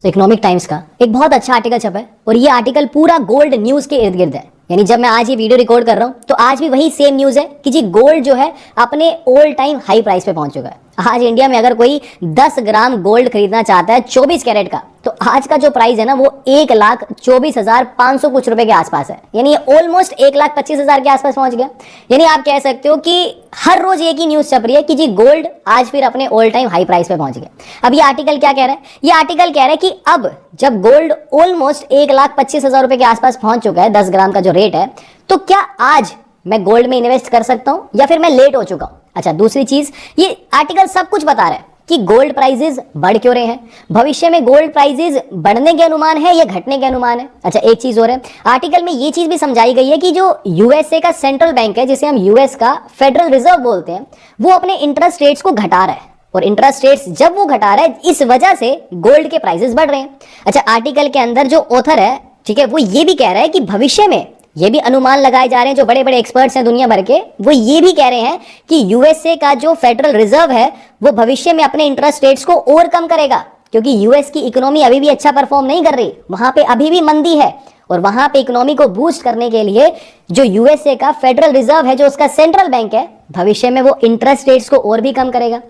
Economic times का एक बहुत अच्छा आर्टिकल छपा है और ये आर्टिकल पूरा गोल्ड न्यूज के इर्द गिर्द है। यानी जब मैं आज ये वीडियो रिकॉर्ड कर रहा हूं तो आज भी वही सेम न्यूज है कि जी गोल्ड जो है अपने ऑल टाइम हाई प्राइस पे पहुंच चुका है। आज इंडिया में अगर कोई 10 ग्राम गोल्ड खरीदना चाहता है 24 कैरेट का, तो आज का जो प्राइस है ना वो 1,24,500 कुछ रुपए के आसपास है। यानी ये ऑलमोस्ट 1,25,000 के आसपास पहुंच गया। यानी आप कह सकते हो कि हर रोज एक ही न्यूज छप रही है कि जी गोल्ड आज फिर अपने ऑल टाइम हाई प्राइस पे पहुंच गया। अब ये आर्टिकल क्या कह रहा है? ये आर्टिकल कह रहा है कि अब जब गोल्ड ऑलमोस्ट 1,25,000 रुपए के आसपास पहुंच चुका है 10 ग्राम का जो रेट है, तो क्या आज मैं गोल्ड में इन्वेस्ट कर सकता हूं या फिर मैं लेट हो चुका हूं? अच्छा, दूसरी चीज, ये आर्टिकल सब कुछ बता रहा है कि गोल्ड प्राइसेस बढ़ क्यों रहे हैं, भविष्य में गोल्ड प्राइसेस बढ़ने के अनुमान है या घटने के अनुमान है। अच्छा, एक चीज और है, आर्टिकल में ये चीज भी समझाई गई है कि जो यूएसए का सेंट्रल बैंक है, जिसे हम यूएस का फेडरल रिजर्व बोलते हैं, वो अपने इंटरेस्ट रेट्स को घटा रहा है। और इंटरेस्ट रेट्स जब वो घटा रहा है, इस वजह से गोल्ड के प्राइसेस बढ़ रहे हैं। अच्छा, आर्टिकल के अंदर जो ऑथर है, ठीक है, वो ये भी कह रहा है कि भविष्य में ये भी अनुमान लगाए जा रहे हैं, जो बड़े बड़े एक्सपर्ट्स हैं दुनिया भर के, वो ये भी कह रहे हैं कि यूएसए का जो फेडरल रिजर्व है वो भविष्य में अपने इंटरेस्ट रेट्स को और कम करेगा, क्योंकि यूएस की इकोनॉमी अभी भी अच्छा परफॉर्म नहीं कर रही, वहां पे अभी भी मंदी है। और वहां पे इकोनॉमी को बूस्ट करने के लिए जो यूएसए का फेडरल रिजर्व है, जो उसका सेंट्रल बैंक है, भविष्य में वो इंटरेस्ट रेट्स को और भी कम करेगा।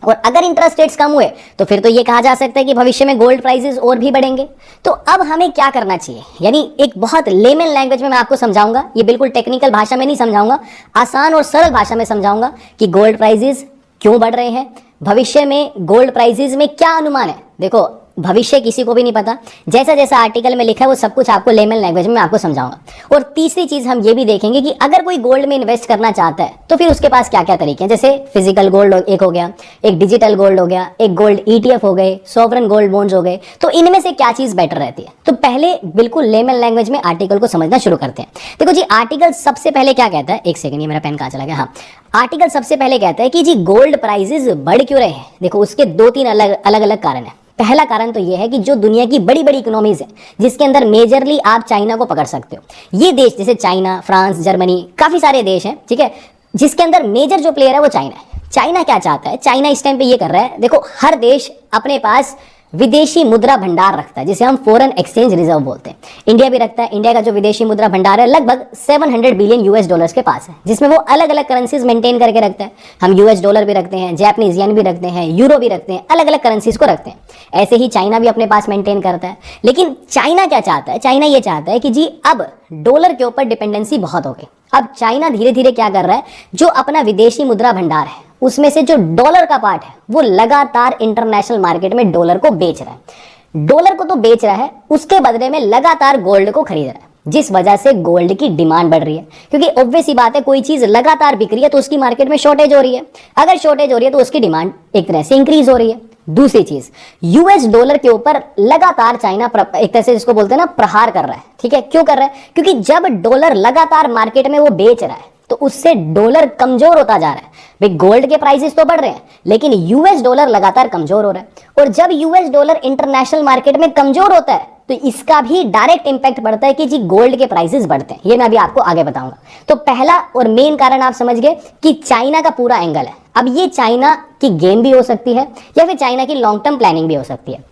और अगर इंटरेस्ट रेट्स कम हुए तो फिर तो ये कहा जा सकता है कि भविष्य में गोल्ड प्राइसेस और भी बढ़ेंगे। तो अब हमें क्या करना चाहिए, यानी एक बहुत लेमन लैंग्वेज में मैं आपको समझाऊंगा, ये बिल्कुल टेक्निकल भाषा में नहीं समझाऊंगा, आसान और सरल भाषा में समझाऊंगा कि गोल्ड प्राइसेस क्यों बढ़ रहे हैं, भविष्य में गोल्ड प्राइसेस में क्या अनुमान है। देखो, भविष्य किसी को भी नहीं पता, जैसा जैसा आर्टिकल में लिखा है वो सब कुछ आपको लेमन लैंग्वेज में आपको समझाऊंगा। और तीसरी चीज हम ये भी देखेंगे कि अगर कोई गोल्ड में इन्वेस्ट करना चाहता है तो फिर उसके पास क्या क्या तरीके हैं। जैसे फिजिकल गोल्ड एक हो गया, एक डिजिटल गोल्ड हो गया, एक गोल्ड ईटीएफ हो गए, सॉवरेन गोल्ड बॉन्ड्स हो गए, तो इनमें से क्या चीज बेटर रहती है। तो पहले बिल्कुल लेमन लैंग्वेज में आर्टिकल को समझना शुरू करते हैं। देखो जी, आर्टिकल सबसे पहले क्या कहता है, एक सेकंड, ये मेरा पेन कहाँ चला गया। हाँ, आर्टिकल सबसे पहले कहता है कि जी गोल्ड प्राइसेस बढ़ क्यों रहे हैं। देखो, उसके 2-3 अलग अलग कारण है। पहला कारण तो यह है कि जो दुनिया की बड़ी बड़ी इकोनॉमीज है, जिसके अंदर मेजरली आप चाइना को पकड़ सकते हो। ये देश जैसे चाइना, फ्रांस, जर्मनी, काफी सारे देश हैं, ठीक है, जिसके अंदर मेजर जो प्लेयर है वो चाइना है। चाइना क्या चाहता है? चाइना इस टाइम पे ये कर रहा है, देखो, हर देश अपने पास विदेशी मुद्रा भंडार रखता है, जिसे हम फॉरेन एक्सचेंज रिजर्व बोलते हैं। इंडिया भी रखता है। इंडिया का जो विदेशी मुद्रा भंडार है लगभग 700 बिलियन यूएस डॉलर्स के पास है, जिसमें वो अलग अलग करेंसीज मेंटेन करके रखता है। हम यूएस डॉलर भी रखते हैं, जापानीज येन भी रखते हैं, यूरो भी रखते हैं, अलग अलग करेंसीज को रखते हैं। ऐसे ही चाइना भी अपने पास मेंटेन करता है। लेकिन चाइना क्या चाहता है? चाइना ये चाहता है कि जी अब डॉलर के ऊपर डिपेंडेंसी बहुत हो गई। अब चाइना धीरे धीरे क्या कर रहा है, जो अपना विदेशी मुद्रा भंडार है उसमें से जो डॉलर का पार्ट है वो लगातार इंटरनेशनल मार्केट में डॉलर को बेच रहा है। डॉलर को तो बेच रहा है, उसके बदले में लगातार गोल्ड को खरीद रहा है, जिस वजह से गोल्ड की डिमांड बढ़ रही है। क्योंकि ऑब्वियस ही बात है, कोई चीज लगातार बिक रही है तो उसकी मार्केट में शॉर्टेज हो रही है। अगर शॉर्टेज हो रही है तो उसकी डिमांड एक तरह से इंक्रीज हो रही है। दूसरी चीज, यूएस डॉलर के ऊपर लगातार चाइना एक तरह से जिसको बोलते हैं ना प्रहार कर रहा है। ठीक है, क्यों कर रहा है? क्योंकि जब डॉलर लगातार मार्केट में वो बेच रहा है तो उससे डॉलर कमजोर होता जा रहा है। भाई, गोल्ड के प्राइसेस तो बढ़ रहे हैं लेकिन यूएस डॉलर लगातार कमजोर हो रहा है। और जब यूएस डॉलर इंटरनेशनल मार्केट में कमजोर होता है तो इसका भी डायरेक्ट इंपैक्ट पड़ता है कि जी गोल्ड के प्राइसेस बढ़ते हैं। ये मैं अभी आपको आगे बताऊंगा। तो पहला और मेन कारण आप समझ गए कि चाइना का पूरा एंगल है। अब ये चाइना की गेम भी हो सकती है या फिर चाइना की लॉन्ग टर्म प्लानिंग भी हो सकती है।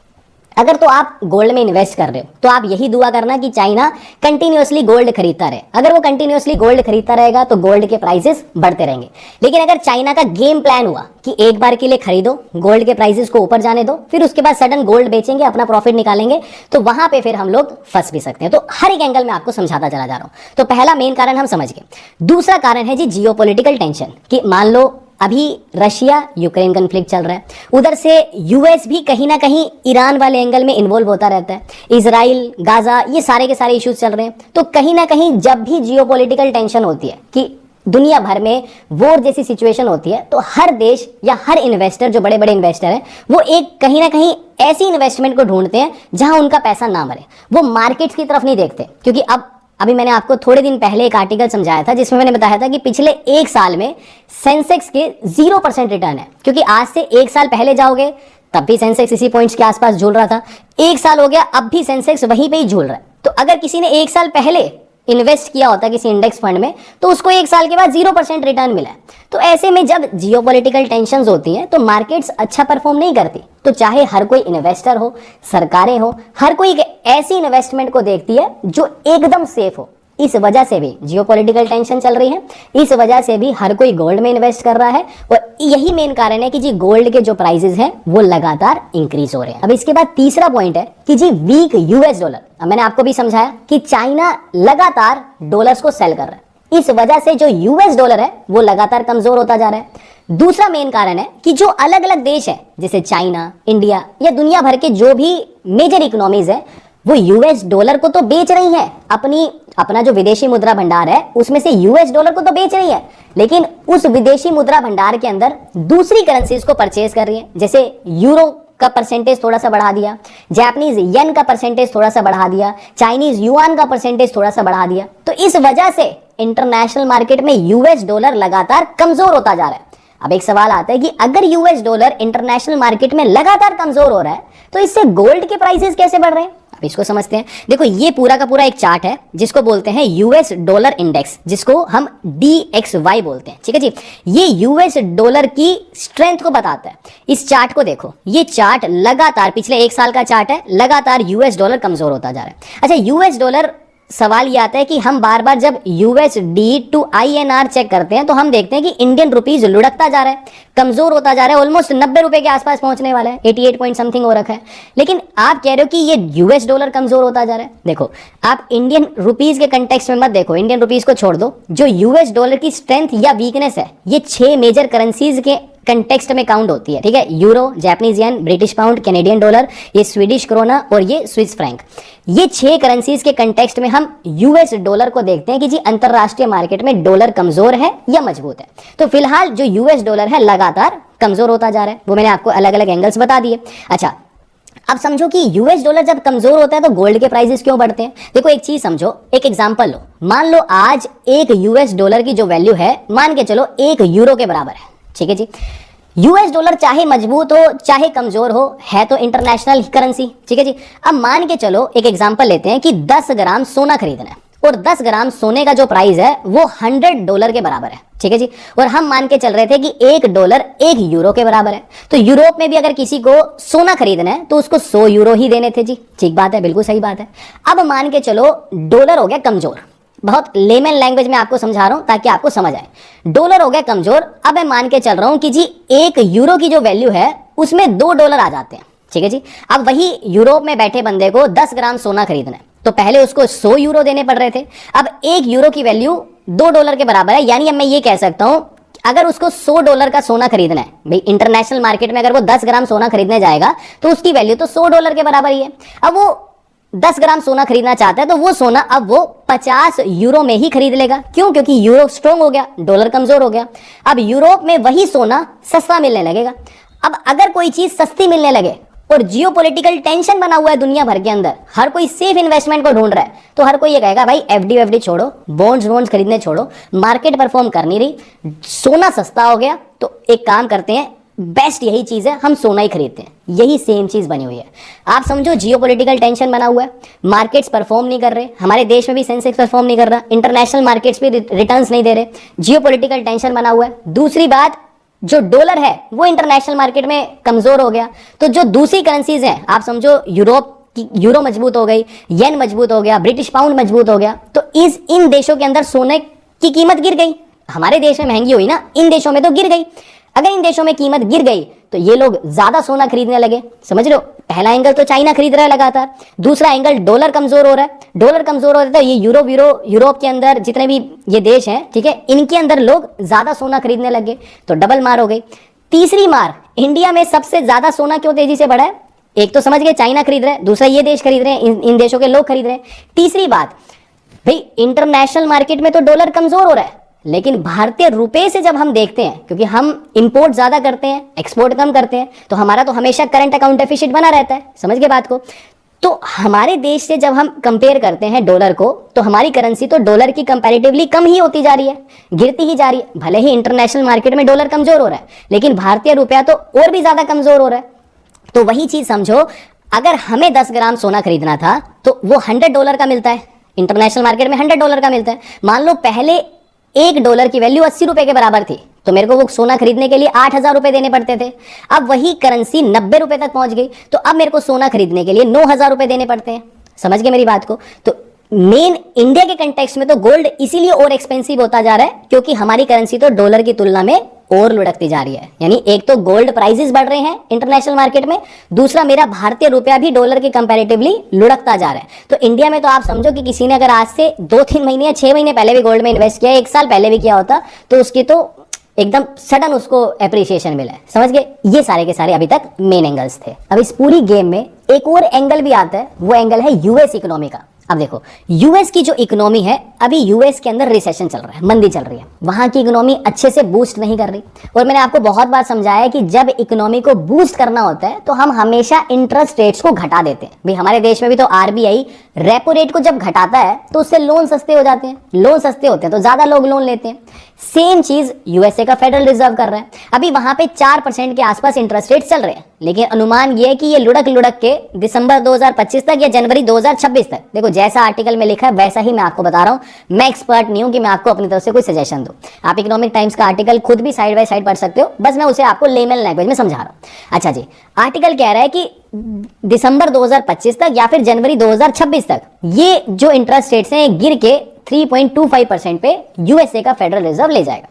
अगर तो आप गोल्ड में इन्वेस्ट कर रहे हो तो आप यही दुआ करना कि चाइना कंटिन्यूअसली गोल्ड खरीदता रहे। अगर वो कंटिन्यूअसली गोल्ड खरीदता रहेगा तो गोल्ड के प्राइसेस बढ़ते रहेंगे। लेकिन अगर चाइना का गेम प्लान हुआ कि एक बार के लिए खरीदो, गोल्ड के प्राइसेस को ऊपर जाने दो, फिर उसके बाद सडन गोल्ड बेचेंगे, अपना प्रॉफिट निकालेंगे, तो वहां पे फिर हम लोग फंस भी सकते हैं। तो हर एक एंगल में आपको समझाता चला जा रहा हूं। तो पहला मेन कारण हम समझ गए। दूसरा कारण है जी जियोपॉलिटिकल टेंशन, कि मान लो अभी रशिया यूक्रेन कन्फ्लिक्ट चल रहा है, उधर से यूएस भी कहीं ना कहीं ईरान वाले एंगल में इन्वॉल्व होता रहता है, इजराइल, गाजा, ये सारे के सारे इश्यूज चल रहे हैं। तो कहीं ना कहीं जब भी जियोपॉलिटिकल टेंशन होती है कि दुनिया भर में वॉर जैसी सिचुएशन होती है, तो हर देश या हर इन्वेस्टर, जो बड़े बड़े इन्वेस्टर हैं, वो एक कहीं ना कहीं ऐसी इन्वेस्टमेंट को ढूंढते हैं जहां उनका पैसा ना मरे। वो मार्केट्स की तरफ नहीं देखते, क्योंकि अभी मैंने आपको थोड़े दिन पहले एक आर्टिकल समझाया था जिसमें मैंने बताया था कि पिछले एक साल में सेंसेक्स के 0% रिटर्न है। क्योंकि आज से एक साल पहले जाओगे तब भी सेंसेक्स इसी पॉइंट्स के आसपास झूल रहा था, एक साल हो गया अब भी सेंसेक्स वहीं पे ही झूल रहा है। तो अगर किसी ने एक साल पहले इन्वेस्ट किया होता किसी इंडेक्स फंड में तो उसको 1 साल के बाद 0% रिटर्न मिला है। तो ऐसे में जब जियोपॉलिटिकल टेंशंस होती हैं तो मार्केट्स अच्छा परफॉर्म नहीं करती। तो चाहे हर कोई इन्वेस्टर हो, सरकारें हो, हर कोई एक ऐसी इन्वेस्टमेंट को देखती है जो एकदम सेफ हो। इस वजह से भी जियोपॉलिटिकल टेंशन चल रही है, इस वजह से भी हर कोई गोल्ड में इन्वेस्ट कर रहा है और यही मेन कारण है कि जी गोल्ड के जो प्राइसेस हैं वो लगातार इंक्रीज हो रहे हैं। अब इसके बाद तीसरा पॉइंट है कि जी वीक यूएस डॉलर। अब मैंने आपको भी समझाया कि चाइना लगातार डॉलर्स को सेल कर रहा है, इस वजह से जो यूएस डॉलर है वो लगातार कमजोर होता जा रहा है। दूसरा मेन कारण है कि जो अलग अलग देश है जैसे चाइना, इंडिया या दुनिया भर के जो भी मेजर इकोनॉमीज है वो यूएस डॉलर को तो बेच रही है, अपना जो विदेशी मुद्रा भंडार है उसमें से यूएस डॉलर को तो बेच रही है, लेकिन उस विदेशी मुद्रा भंडार के अंदर दूसरी करेंसीज को परचेज कर रही है। जैसे यूरो का परसेंटेज थोड़ा सा बढ़ा दिया, जापानीज येन का परसेंटेज थोड़ा सा बढ़ा दिया, चाइनीज युआन का परसेंटेज थोड़ा सा बढ़ा दिया। तो इस वजह से इंटरनेशनल मार्केट में यूएस डॉलर लगातार कमजोर होता जा रहा है। अब एक सवाल आता है कि अगर यूएस डॉलर इंटरनेशनल मार्केट में लगातार कमजोर हो रहा है तो इससे गोल्ड के प्राइसेस कैसे बढ़ रहे हैं, अब इसको समझते हैं। देखो ये पूरा का पूरा एक चार्ट है जिसको बोलते हैं यूएस डॉलर इंडेक्स, जिसको हम DXY बोलते हैं, ठीक है जी। ये यूएस डॉलर की स्ट्रेंथ को बताता है। इस चार्ट को देखो, ये चार्ट लगातार पिछले 1 साल का चार्ट है, लगातार यूएस डॉलर कमजोर होता जा रहा है। अच्छा, यूएस डॉलर, सवाल ये आता है कि हम बार बार जब USD to INR चेक करते हैं तो हम देखते हैं कि इंडियन रुपीज लुढ़कता जा रहा है, कमजोर होता जा रहा है, ऑलमोस्ट 90 रुपए के आसपास पहुंचने वाला है, 88 पॉइंट समथिंग हो रखा है। लेकिन आप कह रहे हो कि ये यूएस डॉलर कमजोर होता जा रहा है। देखो, आप इंडियन रुपीज के कंटेक्स्ट में मत देखो, इंडियन रुपीज को छोड़ दो। जो यूएस डॉलर की स्ट्रेंथ या वीकनेस है ये 6 मेजर करेंसीज के कंटेक्स्ट में काउंट होती है, ठीक है। Euro, Japanese yen, British pound, Canadian dollar, ये स्वीडिश क्रोना और ये स्विस फ्रैंक। ये 6 करेंसीज के कंटेक्स्ट में हम यूएस डॉलर को देखते हैं कि जी अंतरराष्ट्रीय मार्केट में डॉलर कमजोर है या मजबूत है। तो फिलहाल जो यूएस डॉलर है लगातार कमजोर होता जा रहा है, वो मैंने आपको अलग अलग एंगल्स बता दिए। अच्छा, अब समझो कि यूएस डॉलर जब कमजोर होता है तो गोल्ड के प्राइसेस क्यों बढ़ते हैं। देखो एक चीज समझो, एक एग्जांपल लो। मान लो आज 1 यूएस डॉलर की जो वैल्यू है मान के चलो 1 यूरो के बराबर है, ठीक है जी। यूएस डॉलर चाहे मजबूत हो चाहे कमजोर हो, है तो इंटरनेशनल करेंसी, ठीक है जी। अब मान के चलो एक एग्जांपल लेते हैं कि 10 ग्राम सोना खरीदना है और 10 ग्राम सोने का जो प्राइस है वो $100 के बराबर है, ठीक है जी। और हम मान के चल रहे थे कि $1 1 यूरो के बराबर है। तो यूरोप में भी अगर किसी को सोना खरीदना है तो उसको 100 यूरो ही देने थे जी, ठीक बात है, बिल्कुल सही बात है। अब मान के चलो डॉलर हो गया कमजोर, बहुत लेमन लैंग्वेज में आपको समझा रहा हूं ताकि आपको समझ आए। डॉलर हो गया कमजोर, अब मैं मान के चल रहा हूं कि जी 1 यूरो की जो वैल्यू है उसमें $2 आ जाते हैं, ठीक है जी। अब वही यूरोप में बैठे बंदे को 10 ग्राम सोना खरीदना है तो पहले उसको 100 यूरो देने पड़ रहे थे, अब 1 यूरो की वैल्यू $2 के बराबर है। यानी अब मैं ये कह सकता हूं अगर उसको $100 का सोना खरीदना है, भाई इंटरनेशनल मार्केट में अगर वो 10 ग्राम सोना खरीदने जाएगा तो उसकी वैल्यू तो $100 के बराबर ही है। अब वो 10 ग्राम सोना खरीदना चाहता है तो वो सोना अब वो 50 यूरो में ही खरीद लेगा। क्यों? क्योंकि यूरो स्ट्रॉन्ग हो गया, डॉलर कमजोर हो गया। अब यूरोप में वही सोना सस्ता मिलने लगेगा। अब अगर कोई चीज सस्ती मिलने लगे और जियोपॉलिटिकल टेंशन बना हुआ है दुनिया भर के अंदर, हर कोई सेफ इन्वेस्टमेंट को ढूंढ रहा है, तो हर कोई ये कहेगा भाई एफडी छोड़ो, बॉन्ड्स खरीदने छोड़ो, मार्केट परफॉर्म कर नहीं रही, सोना सस्ता हो गया, तो एक काम करते हैं, बेस्ट यही चीज है, हम सोना ही खरीदते हैं। यही सेम चीज बनी हुई है। आप समझो जियोपॉलिटिकल टेंशन बना हुआ है, मार्केट्स परफॉर्म नहीं कर रहे, हमारे देश में भी सेंसेक्स परफॉर्म नहीं कर रहा, इंटरनेशनल मार्केट्स भी रिटर्न्स नहीं दे रहे, जियोपॉलिटिकल टेंशन बना हुआ है। दूसरी बात, जो डॉलर है वो इंटरनेशनल मार्केट में कमजोर हो गया, तो जो दूसरी करेंसीज हैं, आप समझो यूरो मजबूत हो गई, येन मजबूत हो गया, ब्रिटिश पाउंड मजबूत हो गया, तो इन देशों के अंदर सोने की कीमत गिर गई। हमारे देश में महंगी हुई ना, इन देशों में तो गिर गई। अगर इन देशों में कीमत गिर गई तो ये लोग ज्यादा सोना खरीदने लगे, समझ लो। पहला एंगल तो चाइना खरीद रहा है लगातार, दूसरा एंगल डॉलर कमजोर हो रहा है। डॉलर कमजोर हो रहा है तो ये यूरोप के अंदर जितने भी ये देश हैं, ठीक है, इनके अंदर लोग ज्यादा सोना खरीदने लगे, तो डबल मार हो गई। तीसरी मार, इंडिया में सबसे ज्यादा सोना क्यों तेजी से बढ़ा है? एक तो समझ गए चाइना खरीद रहा है, दूसरा ये देश खरीद रहे हैं, इन देशों के लोग खरीद रहे हैं। तीसरी बात, भाई इंटरनेशनल मार्केट में तो डॉलर कमजोर हो रहा है, लेकिन भारतीय रुपए से जब हम देखते हैं, क्योंकि हम इंपोर्ट ज्यादा करते हैं एक्सपोर्ट कम करते हैं, तो हमारा तो हमेशा करंट अकाउंट डेफिसिट बना रहता है, समझ गए बात को। तो हमारे देश से जब हम कंपेयर करते हैं डॉलर को, तो हमारी करेंसी तो डॉलर की कंपैरेटिवली कम ही होती जा रही है, गिरती ही जा रही है। भले ही इंटरनेशनल मार्केट में डॉलर कमजोर हो रहा है, लेकिन भारतीय रुपया तो और भी ज्यादा कमजोर हो रहा है। तो वही चीज समझो, अगर हमें 10 ग्राम सोना खरीदना था तो वो $100 का मिलता है, इंटरनेशनल मार्केट में $100 का मिलता है। मान लो पहले $1 की वैल्यू 80 रुपए के बराबर थी, तो मेरे को वो सोना खरीदने के लिए 8,000 रुपए देने पड़ते थे। अब वही करेंसी 90 रुपए तक पहुंच गई, तो अब मेरे को सोना खरीदने के लिए 9,000 रुपए देने पड़ते हैं। समझ गए मेरी बात को? तो मेन इंडिया के कंटेक्स्ट में तो गोल्ड इसीलिए और एक्सपेंसिव होता जा रहा है क्योंकि हमारी करेंसी तो डॉलर की तुलना में और लुढ़कती जा रही है। यानी एक तो गोल्ड प्राइसेस बढ़ रहे हैं इंटरनेशनल मार्केट में, दूसरा मेरा भारतीय रुपया भी डॉलर के कंपैरेटिवली लुढ़कता जा रहा है। तो इंडिया में तो आप समझो कि किसी ने अगर आज से 2-3 महीने या 6 महीने पहले भी गोल्ड में इन्वेस्ट किया, 1 साल पहले भी किया होता, तो उसकी तो एकदम सडन उसको एप्रिसिएशन मिला है। समझ गए? ये सारे के सारे अभी तक मेन एंगल्स थे। अब इस पूरी गेम में एक और एंगल भी आता है, वो एंगल है यूएस इकोनॉमी का। अब देखो, यूएस की जो इकोनॉमी है, अभी यूएस के अंदर रिसेशन चल रहा है, मंदी चल रही है, वहां की इकोनॉमी अच्छे से बूस्ट नहीं कर रही। और मैंने आपको बहुत बार समझाया है कि जब इकोनॉमी को बूस्ट करना होता है तो हम हमेशा इंटरेस्ट रेट्स को घटा देते हैं। भाई हमारे देश में भी तो आरबीआई रेपो रेट को जब घटाता है तो उससे लोन सस्ते हो जाते हैं, लोन सस्ते होते हैं तो ज्यादा लोग लोन लेते हैं। सेम चीज यूएसए का फेडरल रिजर्व कर रहा है। अभी वहां पे 4% के आसपास इंटरेस्ट रेट चल रहे हैं, लेकिन अनुमान ये है कि ये लुढ़क लुढ़क के दिसंबर 2025 तक या जनवरी 2026 तक, देखो जैसा आर्टिकल में लिखा है वैसा ही मैं आपको बता रहा हूं। मैं एक्सपर्ट नहीं हूं कि मैं आपको अपनी तरफ से कोई सजेशन दूं। आप इकोनॉमिक टाइम्स का आर्टिकल खुद भी साइड बाय साइड पढ़ सकते हो, बस मैं उसे आपको लेमन लैंग्वेज में समझा रहा हूं। अच्छा जी, आर्टिकल कह रहा है कि दिसंबर 2025 तक या फिर जनवरी 2026 तक ये जो इंटरेस्ट रेट्स हैं गिर के 3.25% पे यूएसए का फेडरल रिजर्व ले जाएगा।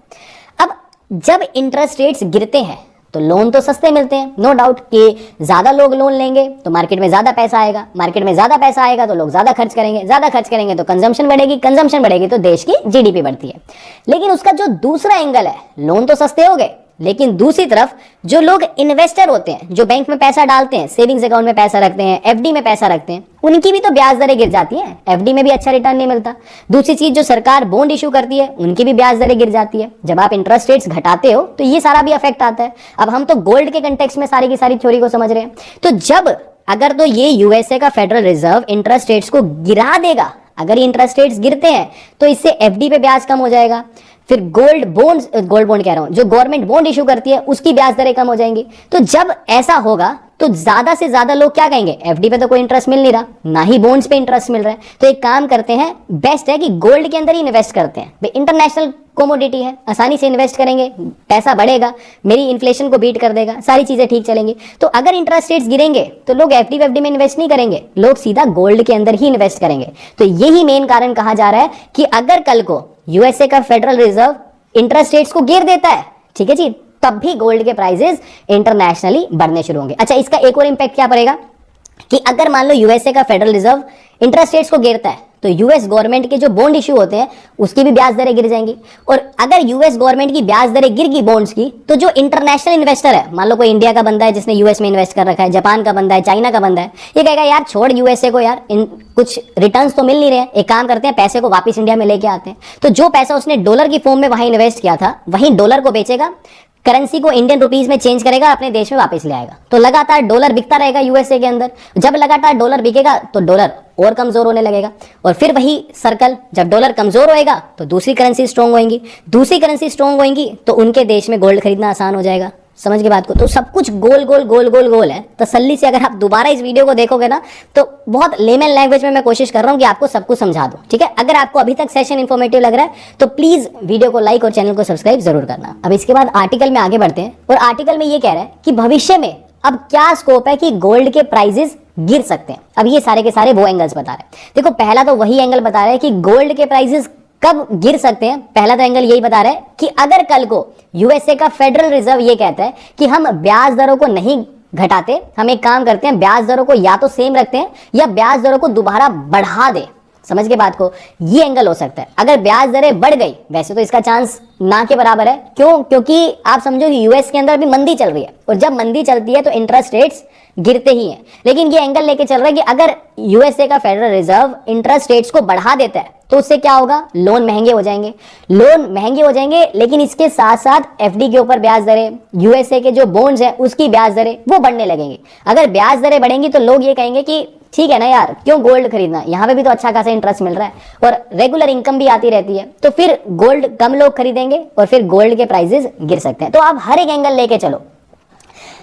अब जब इंटरेस्ट रेट्स गिरते हैं तो लोन तो सस्ते मिलते हैं, नो डाउट कि ज्यादा लोग लोन लेंगे तो मार्केट में ज्यादा पैसा आएगा, मार्केट में ज्यादा पैसा आएगा तो लोग ज्यादा खर्च करेंगे, ज्यादा खर्च करेंगे तो कंजम्पशन बढ़ेगी, कंजम्पशन बढ़ेगी तो देश की जीडीपी बढ़ती है। लेकिन उसका जो दूसरा एंगल है, लोन तो सस्ते हो गए, लेकिन दूसरी तरफ जो लोग इन्वेस्टर होते हैं, जो बैंक में पैसा डालते हैं, सेविंग्स अकाउंट में पैसा रखते हैं, एफडी में पैसा रखते हैं, उनकी भी तो ब्याज दरें गिर जाती हैं। एफडी में भी अच्छा रिटर्न नहीं मिलता। दूसरी चीज, जो सरकार बॉन्ड इशू करती है, उनकी भी ब्याज दरें गिर जाती है। जब आप इंटरेस्ट रेट्स घटाते हो तो ये सारा भी अफेक्ट आता है। अब हम तो गोल्ड के कंटेक्स्ट में सारी की सारी थ्योरी को समझ रहे हैं। तो जब अगर तो ये यूएसए का फेडरल रिजर्व इंटरेस्ट रेट्स को गिरा देगा, अगर ये इंटरेस्ट रेट्स गिरते हैं तो इससे एफडी पे ब्याज कम हो जाएगा। फिर गोल्ड बॉन्ड कह रहा हूं, जो गवर्नमेंट बॉन्ड इशू करती है उसकी ब्याज दरें कम हो जाएंगी। तो जब ऐसा होगा तो ज्यादा से ज्यादा लोग क्या कहेंगे, एफडी पे तो कोई इंटरेस्ट मिल नहीं रहा, ना ही बॉन्ड्स पे इंटरेस्ट मिल रहा है, तो एक काम करते हैं, बेस्ट है कि गोल्ड के अंदर ही इन्वेस्ट करते हैं। भाई इंटरनेशनल कोमोडिटी है, आसानी से इन्वेस्ट करेंगे, पैसा बढ़ेगा, मेरी इन्फ्लेशन को बीट कर देगा, सारी चीजें ठीक चलेंगी। तो अगर इंटरेस्ट रेट्स गिरेंगे तो लोग एफडी में इन्वेस्ट नहीं करेंगे, लोग सीधा गोल्ड के अंदर ही इन्वेस्ट करेंगे। तो यही मेन कारण कहा जा रहा है कि अगर कल को यूएसए का फेडरल रिजर्व इंटरेस्ट रेट्स को गिर देता है, ठीक है जी, तब भी गोल्ड के प्राइसेस इंटरनेशनली बढ़ने शुरू होंगे। अच्छा, इसका एक और इंपैक्ट क्या पड़ेगा कि अगर मान लो यूएसए का फेडरल रिजर्व इंटरेस्ट रेट्स को गिरता है तो यूएस गवर्नमेंट के जो बॉन्ड इश्यू होते हैं उसकी भी ब्याज दरें गिर जाएंगी। और अगर यूएस गवर्नमेंट की ब्याज दरें गिर गई बॉन्ड्स की, तो जो इंटरनेशनल इन्वेस्टर है, मान लो कोई इंडिया का बंदा है जिसने यूएस में इन्वेस्ट कर रखा है, जापान का बंदा है, चाइना का बंदा है, ये कहेगा यार छोड़ यूएसए को, यार इन कुछ रिटर्न्स तो मिल नहीं रहे हैं, एक काम करते हैं पैसे को वापस इंडिया में लेके आते हैं। तो जो पैसा उसने डॉलर की फॉर्म में वहां इन्वेस्ट किया था, वहीं डॉलर को बेचेगा, करेंसी को इंडियन रुपीस में चेंज करेगा, अपने देश में वापस ले आएगा। तो लगातार डॉलर बिकता रहेगा यूएसए के अंदर। जब लगातार डॉलर बिकेगा तो डॉलर और कमजोर होने लगेगा, और फिर वही सर्कल, जब डॉलर कमजोर होएगा तो दूसरी करेंसी स्ट्रांग होएंगी, दूसरी करेंसी स्ट्रांग होएंगी तो उनके देश में गोल्ड खरीदना आसान हो जाएगा। समझ के बात को? तो सब कुछ गोल गोल गोल गोल गोल है। तसल्ली से अगर आप दोबारा इस वीडियो को देखोगे ना, तो बहुत लेमन लैंग्वेज में मैं कोशिश कर रहा हूं कि आपको सब कुछ समझा दूं, ठीक है। अगर आपको अभी तक सेशन इन्फॉर्मेटिव लग रहा है तो प्लीज वीडियो को लाइक और चैनल को सब्सक्राइब जरूर करना। अब इसके बाद आर्टिकल में आगे बढ़ते हैं, और आर्टिकल में ये कह रहा है कि भविष्य में अब क्या स्कोप है कि गोल्ड के प्राइजेस गिर सकते हैं। अब ये सारे के सारे वो एंगल्स बता रहे हैं। देखो, पहला तो वही एंगल बता रहा है कि गोल्ड के प्राइजेस कब गिर सकते हैं। पहला तो एंगल यही बता रहा है कि अगर कल को यूएसए का फेडरल रिजर्व ये कहता है कि हम ब्याज दरों को नहीं घटाते, हम एक काम करते हैं, ब्याज दरों को या तो सेम रखते हैं या ब्याज दरों को दोबारा बढ़ा दे। समझ के बात को? ये एंगल हो सकता है। अगर ब्याज दरें बढ़ गई, वैसे तो इसका चांस ना के बराबर है। क्यों? क्योंकि आप समझो कि यूएस के अंदर भी मंदी चल रही है, और जब मंदी चलती है तो इंटरेस्ट रेट्स गिरते ही हैं। लेकिन ये एंगल लेके चल रहा है कि अगर यूएसए का फेडरल रिजर्व इंटरेस्ट रेट्स को बढ़ा देता है तो उससे क्या होगा, लोन महंगे हो जाएंगे, लोन महंगे हो जाएंगे, लेकिन इसके साथ साथ एफडी के ऊपर ब्याज दरें, यूएसए के जो बॉन्ड्स हैं उसकी ब्याज दरें वो बढ़ने लगेंगी। अगर ब्याज दरें बढ़ेंगी तो लोग ये कहेंगे कि ठीक है ना यार, क्यों गोल्ड खरीदना, यहाँ पे भी तो अच्छा खासा इंटरेस्ट मिल रहा है और रेगुलर इनकम भी आती रहती है। तो फिर गोल्ड कम लोग खरीदेंगे और फिर गोल्ड के प्राइसेस गिर सकते हैं। तो आप हर एक एंगल लेके चलो।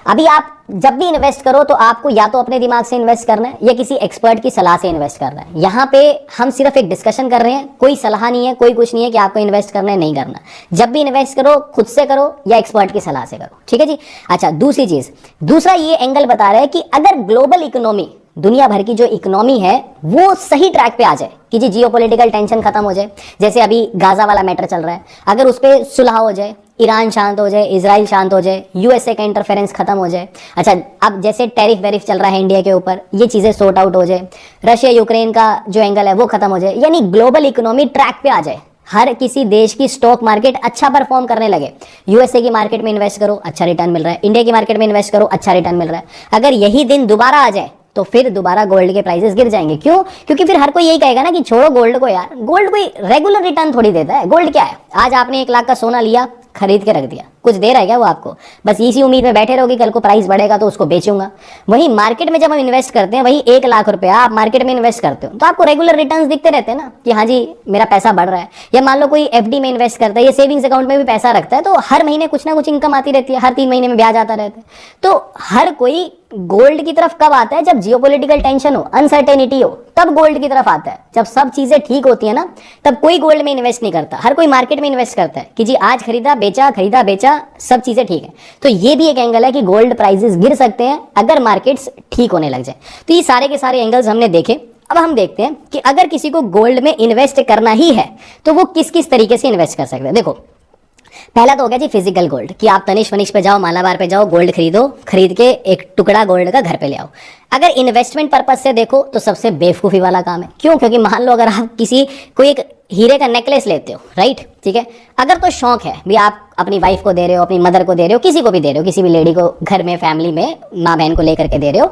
अभी आप जब भी इन्वेस्ट करो तो आपको या तो अपने दिमाग से इन्वेस्ट करना है या किसी एक्सपर्ट की सलाह से इन्वेस्ट करना है। यहाँ पे हम सिर्फ एक डिस्कशन कर रहे हैं, कोई सलाह नहीं है, कोई कुछ नहीं है कि आपको इन्वेस्ट करना है नहीं करना। जब भी इन्वेस्ट करो खुद से करो या एक्सपर्ट की सलाह से करो, ठीक है जी। अच्छा, दूसरी चीज, दूसरा ये एंगल बता रहा है कि अगर ग्लोबल इकोनॉमी, दुनिया भर की जो इकोनॉमी है वो सही ट्रैक पे आ जाए कि जी जियोपॉलिटिकल टेंशन खत्म हो जाए, जैसे अभी गाजा वाला मैटर चल रहा है, अगर उस पर सुलह हो जाए, ईरान शांत हो जाए, इजराइल शांत हो जाए, यूएसए का इंटरफेरेंस खत्म हो जाए। अच्छा, अब जैसे टैरिफ वेरिफ चल रहा है इंडिया के ऊपर, ये चीजें सॉर्ट आउट हो जाए, रशिया यूक्रेन का जो एंगल है वो खत्म हो जाए, यानी ग्लोबल इकोनॉमी ट्रैक पे आ जाए, हर किसी देश की स्टॉक मार्केट अच्छा परफॉर्म करने लगे। यूएसए की मार्केट में इन्वेस्ट करो, अच्छा रिटर्न मिल रहा है, इंडिया की मार्केट में इन्वेस्ट करो, अच्छा रिटर्न मिल रहा है। अगर यही दिन दोबारा आ जाए तो फिर दोबारा गोल्ड के प्राइसेस गिर जाएंगे। क्यों? क्योंकि फिर हर कोई यही कहेगा ना कि छोड़ो गोल्ड को यार, गोल्ड कोई रेगुलर रिटर्न थोड़ी देता है। गोल्ड क्या है? आज आपने 1 लाख का सोना लिया, खरीद के रख दिया, कुछ दे रहा है क्या वो आपको? बस इसी उम्मीद में बैठे रहोगे कल को प्राइस बढ़ेगा तो उसको बेचूंगा। वहीं मार्केट में जब हम इन्वेस्ट करते हैं, वही 1 लाख रुपया आप मार्केट में इन्वेस्ट करते हो तो आपको रेगुलर रिटर्न्स दिखते रहते हैं ना कि हाँ जी मेरा पैसा बढ़ रहा है। या मान लो कोई एफडी में इन्वेस्ट करता है या सेविंग्स अकाउंट में भी पैसा रखता है तो हर महीने कुछ ना कुछ इनकम आती रहती है, हर 3 महीने में ब्याज आता रहता है। तो हर कोई गोल्ड की तरफ कब आता है? जब जियोपॉलिटिकल टेंशन हो, अनसर्टेनिटी हो, तब गोल्ड की तरफ आता है। जब सब चीजें ठीक होती है ना, तब कोई गोल्ड में इन्वेस्ट नहीं करता, हर कोई मार्केट में इन्वेस्ट करता है कि जी आज खरीदा बेचा, सब चीजें ठीक है। तो ये भी एक एंगल है कि गोल्ड प्राइसेस गिर सकते हैं अगर मार्केट्स ठीक होने लग जाए। तो ये सारे के सारे एंगल्स हमने देखे। अब हम देखते हैं कि अगर किसी को गोल्ड में इन्वेस्ट करना ही है तो वो किस किस तरीके से इन्वेस्ट कर सकते हैं। देखो, पहला तो हो गया जी फिजिकल गोल्ड, कि आप तनिष्क वनिष्क पे जाओ, मालाबार पे जाओ, गोल्ड खरीदो, खरीद के एक टुकड़ा गोल्ड का घर पे ले आओ। अगर इन्वेस्टमेंट पर्पज से देखो तो सबसे बेवकूफ़ी वाला काम है। क्यों? क्योंकि मान लो अगर आप कोई एक हीरे का नेकलेस लेते हो, राइट, ठीक है, अगर तो शौक है भी, आप अपनी वाइफ को दे रहे हो, अपनी मदर को दे रहे हो, किसी को भी दे रहे हो, किसी भी लेडी को घर में फैमिली में माँ बहन को लेकर के दे रहे हो,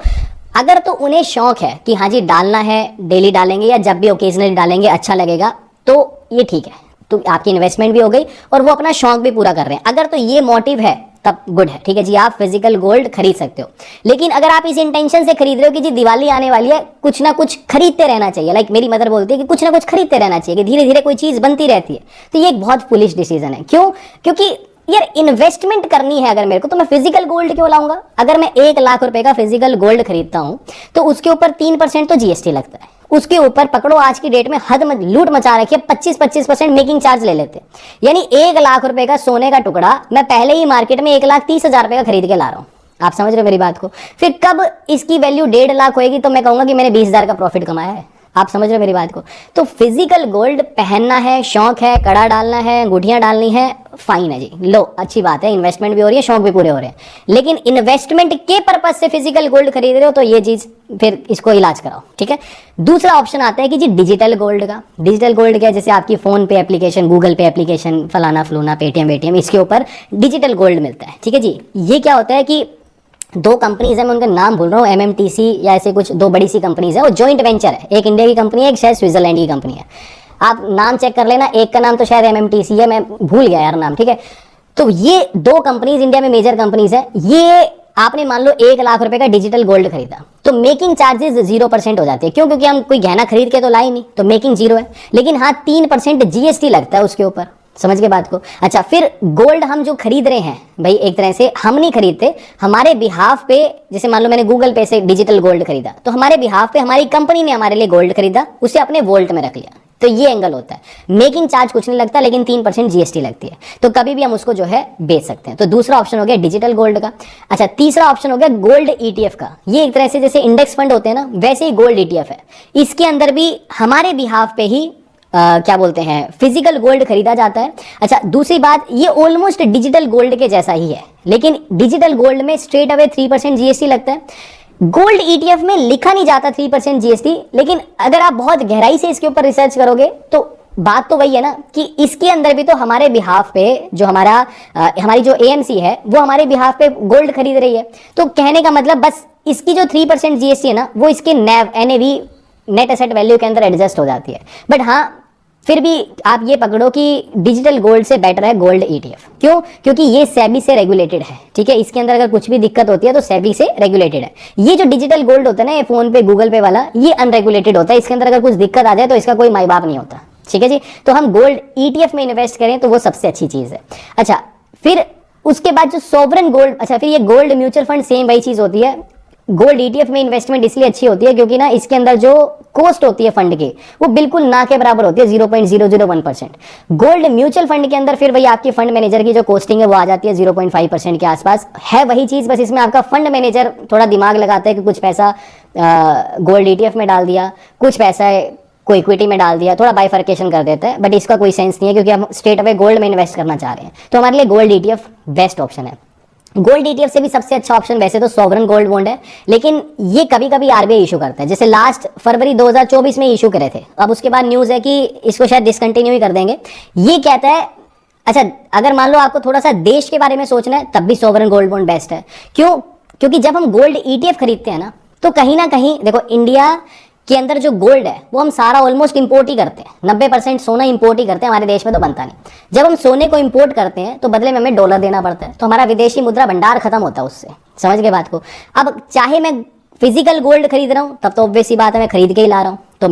अगर तो उन्हें शौक है कि हाँ जी डालना है, डेली डालेंगे या जब भी ओकेजनली डालेंगे, अच्छा लगेगा, तो ये ठीक है, तो आपकी इन्वेस्टमेंट भी हो गई और वो अपना शौक भी पूरा कर रहे हैं। अगर तो ये मोटिव है तब गुड है, ठीक है जी, आप फिजिकल गोल्ड खरीद सकते हो। लेकिन अगर आप इस इंटेंशन से खरीद रहे हो कि जी दिवाली आने वाली है, कुछ ना कुछ खरीदते रहना चाहिए, लाइक मेरी मदर बोलती है कि कुछ ना कुछ खरीदते रहना चाहिए, कि धीरे धीरे कोई चीज बनती रहती है, तो ये एक बहुत फुलिश डिसीजन है। क्यों? क्योंकि यार इन्वेस्टमेंट करनी है अगर मेरे को, तो मैं फिजिकल गोल्ड क्यों लाऊंगा? अगर मैं 1 लाख रुपए का फिजिकल गोल्ड खरीदता हूं तो उसके ऊपर 3% तो जीएसटी लगता है, उसके ऊपर पकड़ो आज की डेट में लूट मचा रखी है, 25% मेकिंग चार्ज ले लेते हैं। यानी 1 लाख रुपए का सोने का टुकड़ा मैं पहले ही मार्केट में 1,30,000 रुपए का खरीद के ला रहा हूँ। आप समझ रहे हो मेरी बात को? फिर कब इसकी वैल्यू 1.5 लाख होएगी तो मैं कहूंगा कि मैंने 20,000 का प्रॉफिट कमाया है। आप समझ रहे हो मेरी बात को? तो फिजिकल गोल्ड पहनना है, शौक है, कड़ा डालना है, अंगूठियां डालनी है, फाइन है जी, लो अच्छी बात है, इन्वेस्टमेंट भी हो रही है, शौक भी पूरे हो रहे हैं। लेकिन इन्वेस्टमेंट के पर्पज से फिजिकल गोल्ड खरीद रहे हो तो ये चीज फिर इसको इलाज कराओ, ठीक है। दूसरा ऑप्शन आता है कि जी डिजिटल गोल्ड का। डिजिटल गोल्ड क्या है? जैसे आपकी फोन पे एप्लीकेशन, गूगल पे एप्लीकेशन, फलाना फलूना, पेटीएम वेटीएम, इसके ऊपर डिजिटल गोल्ड मिलता है, ठीक है जी। ये क्या होता है कि 2 कंपनीज है, मैं उनका नाम भूल रहा हूँ, एमएमटीसी या ऐसे कुछ 2 बड़ी सी कंपनीज है, वो जॉइंट वेंचर है, एक इंडिया की कंपनी है, एक शायद स्विट्जरलैंड की कंपनी है। आप नाम चेक कर लेना, एक का नाम तो शायद एमएमटीसी है, मैं भूल गया यार नाम, ठीक है। तो ये 2 कंपनीज इंडिया में मेजर कंपनीज है। ये आपने मान लो 1 लाख रुपए का डिजिटल गोल्ड खरीदा तो मेकिंग चार्जेस 0% हो जाती है। क्यों? क्योंकि हम कोई गहना खरीद के तो लाए नहीं, तो मेकिंग 0 है। लेकिन हाँ 3% जीएसटी लगता है उसके ऊपर, समझ के बात को? अच्छा, फिर गोल्ड हम जो खरीद रहे हैं भाई, एक तरह से हम नहीं खरीदते, हमारे बिहाफ पे, जैसे मान लो मैंने गूगल पे से डिजिटल गोल्ड खरीदा तो हमारे बिहाफ पे हमारी कंपनी ने हमारे लिए गोल्ड खरीदा, उसे अपने वॉलेट में रख लिया। तो ये एंगल होता है। मेकिंग चार्ज कुछ नहीं लगता, लेकिन 3% जीएसटी लगती है, तो कभी भी हम उसको जो है बेच सकते हैं। तो दूसरा ऑप्शन हो गया डिजिटल गोल्ड का। अच्छा, तीसरा ऑप्शन हो गया गोल्ड ईटीएफ का। ये एक तरह से जैसे इंडेक्स फंड होते हैं ना, वैसे ही गोल्ड ईटीएफ है। इसके अंदर भी हमारे बिहाफ पे ही क्या बोलते हैं, फिजिकल गोल्ड खरीदा जाता है। अच्छा, दूसरी बात, ये ऑलमोस्ट डिजिटल गोल्ड के जैसा ही है, लेकिन डिजिटल गोल्ड में स्ट्रेट अवे 3% जीएसटी लगता है। गोल्ड ईटीएफ में लिखा नहीं जाता 3% जीएसटी, लेकिन अगर आप बहुत गहराई से इसके ऊपर रिसर्च करोगे तो बात तो वही है ना कि इसके अंदर भी तो हमारे बिहाफ पे जो हमारी जो एएमसी है वो हमारे बिहाफ पे गोल्ड खरीद रही है। तो कहने का मतलब बस इसकी जो 3% जीएसटी है ना, वो इसके एनएवी, नेट एसेट वैल्यू के अंदर एडजस्ट हो जाती है। बट हाँ, फिर भी आप ये पकड़ो कि डिजिटल गोल्ड से बेटर है गोल्ड ईटीएफ। क्यों? क्योंकि ये सेबी से रेगुलेटेड है, ठीक है। इसके अंदर अगर कुछ भी दिक्कत होती है तो सेबी से रेगुलेटेड है। ये जो डिजिटल गोल्ड होता है ना, ये फोन पे गूगल पे वाला, ये अनरेगुलेटेड होता है। इसके अंदर अगर कुछ दिक्कत आ जाए तो इसका कोई माई बाप नहीं होता, ठीक है जी। तो हम गोल्ड ईटीएफ में इन्वेस्ट करें तो वो सबसे अच्छी चीज है। अच्छा, फिर उसके बाद जो सॉवरेन गोल्ड, अच्छा फिर ये गोल्ड म्यूचुअल फंड सेम वही चीज होती है। गोल्ड ईटीएफ में इन्वेस्टमेंट इसलिए अच्छी होती है क्योंकि ना इसके अंदर जो कॉस्ट होती है फंड की वो बिल्कुल ना के बराबर होती है, 0.001%। गोल्ड म्यूचुअल फंड के अंदर फिर वही आपकी फंड मैनेजर की जो कॉस्टिंग है वो आ जाती है 0.5% के आसपास। है वही चीज, बस इसमें आपका फंड मैनेजर थोड़ा दिमाग लगाता है कि कुछ पैसा गोल्ड ईटीएफ में डाल दिया, कुछ पैसा कोई इक्विटी में डाल दिया, थोड़ा बाइफर्केशन कर देता है, बट इसका कोई सेंस नहीं है क्योंकि हम स्ट्रेट अवे गोल्ड में इन्वेस्ट करना चाह रहे हैं। तो हमारे लिए गोल्ड ईटीएफ बेस्ट ऑप्शन है। गोल्ड ईटीएफ से भी सबसे अच्छा ऑप्शन वैसे तो सॉवरेन गोल्ड बॉन्ड है, लेकिन ये कभी कभी आरबीआई इशू करता है। जैसे लास्ट फरवरी 2024 में इशू करे थे, अब उसके बाद न्यूज़ है कि इसको शायद डिसकंटिन्यू ही कर देंगे। ये कहता है, अच्छा अगर मान लो आपको थोड़ा सा देश के बारे में सोचना है तब भी सॉवरेन गोल्ड बॉन्ड बेस्ट है। क्यों? क्योंकि जब हम गोल्ड ईटीएफ खरीदते हैं ना, तो कहीं ना कहीं देखो इंडिया के अंदर जो गोल्ड है वो हम सारा ऑलमोस्ट इंपोर्ट ही करते हैं, 90% सोना इंपोर्ट ही करते हैं, हमारे देश में तो बनता नहीं। जब हम सोने को इंपोर्ट करते हैं तो बदले में हमें डॉलर देना पड़ता है, तो हमारा विदेशी मुद्रा भंडार खत्म होता है उससे। समझ गए बात को? अब चाहे मैं फिजिकल गोल्ड खरीद रहा हूँ तब तो ऑब्वियस सी बात है मैं खरीद के ही ला रहा हूँ, तो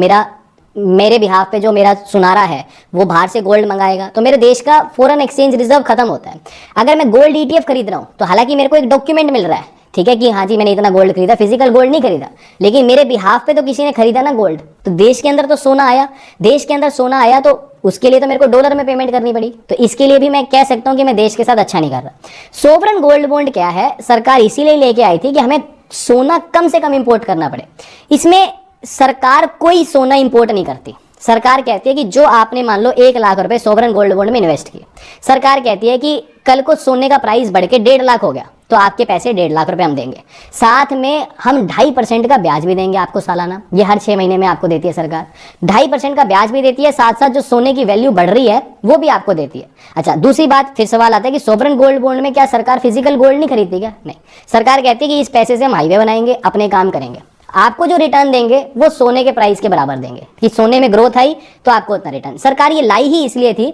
मेरे बिहाफ पे जो मेरा सुनारा है वो बाहर से गोल्ड मंगाएगा, तो मेरे देश का फॉरेन एक्सचेंज रिजर्व खत्म होता है। अगर मैं गोल्ड ईटीएफ खरीद रहा हूँ तो हालांकि मेरे को एक डॉक्यूमेंट मिल रहा है, ठीक है, कि हाँ जी मैंने इतना गोल्ड खरीदा, फिजिकल गोल्ड नहीं खरीदा, लेकिन मेरे बिहाफ पे तो किसी ने खरीदा ना गोल्ड, तो देश के अंदर तो सोना आया, देश के अंदर सोना आया तो उसके लिए तो मेरे को डॉलर में पेमेंट करनी पड़ी, तो इसके लिए भी मैं कह सकता हूं कि मैं देश के साथ अच्छा नहीं कर रहा। सोवरेन गोल्ड बॉन्ड क्या है, सरकार इसीलिए लेके आई थी कि हमें सोना कम से कम इंपोर्ट करना पड़े। इसमें सरकार कोई सोना इंपोर्ट नहीं करती। सरकार कहती है कि जो आपने मान लो 1 लाख रुपए सोवरेन गोल्ड बॉन्ड में इन्वेस्ट किए, सरकार कहती है कि कल को सोने का प्राइस बढ़ के 1.5 लाख हो गया तो आपके पैसे 1.5 लाख रुपए हम देंगे, साथ में हम 2.5% का ब्याज भी देंगे आपको सालाना। ये हर 6 महीने में आपको देती है सरकार, 2.5% का ब्याज भी देती है, साथ साथ जो सोने की वैल्यू बढ़ रही है वो भी आपको देती है। अच्छा दूसरी बात, फिर सवाल आता है कि सोवरेन गोल्ड बॉन्ड में क्या सरकार फिजिकल गोल्ड नहीं खरीदती क्या? नहीं, सरकार कहती है कि इस पैसे से हम हाईवे बनाएंगे, अपने काम करेंगे, आपको जो रिटर्न देंगे वो सोने के प्राइस के बराबर देंगे, कि सोने में ग्रोथ आई तो आपको उतना रिटर्न। सरकार ये लाई ही इसलिए थी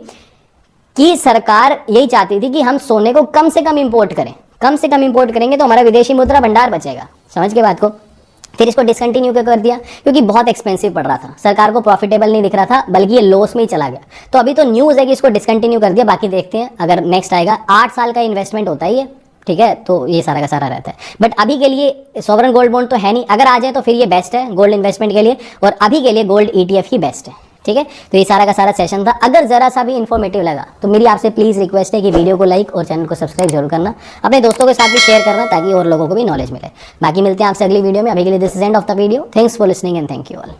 कि सरकार यही चाहती थी कि हम सोने को कम से कम इंपोर्ट करें, कम से कम इंपोर्ट करेंगे तो हमारा विदेशी मुद्रा भंडार बचेगा। समझ के बात को? फिर इसको डिसकंटिन्यू कर दिया क्योंकि बहुत एक्सपेंसिव पड़ रहा था, सरकार को प्रॉफिटेबल नहीं दिख रहा था, बल्कि ये लॉस में ही चला गया। तो अभी तो न्यूज़ है कि इसको डिसकंटिन्यू कर दिया, बाकी देखते हैं अगर नेक्स्ट आएगा। 8 साल का इन्वेस्टमेंट होता है ये, ठीक है, तो ये सारा का सारा रहता है। बट अभी के लिए सोवरेन गोल्ड बॉन्ड तो है नहीं, अगर आ जाए तो फिर ये बेस्ट है गोल्ड इन्वेस्टमेंट के लिए, और अभी के लिए गोल्ड ईटीएफ ही बेस्ट है। ठीक है, तो ये सारा का सारा सेशन था। अगर जरा सा भी इन्फॉर्मेटिव लगा तो मेरी आपसे प्लीज़ रिक्वेस्ट है कि वीडियो को लाइक और चैनल को सब्सक्राइब जरूर करना, अपने दोस्तों के साथ भी शेयर करना ताकि और लोगों को भी नॉलेज मिले। बाकी मिलते हैं आपसे अगली वीडियो में। अभी के लिए this is end of the video. Thanks for listening and thank you all.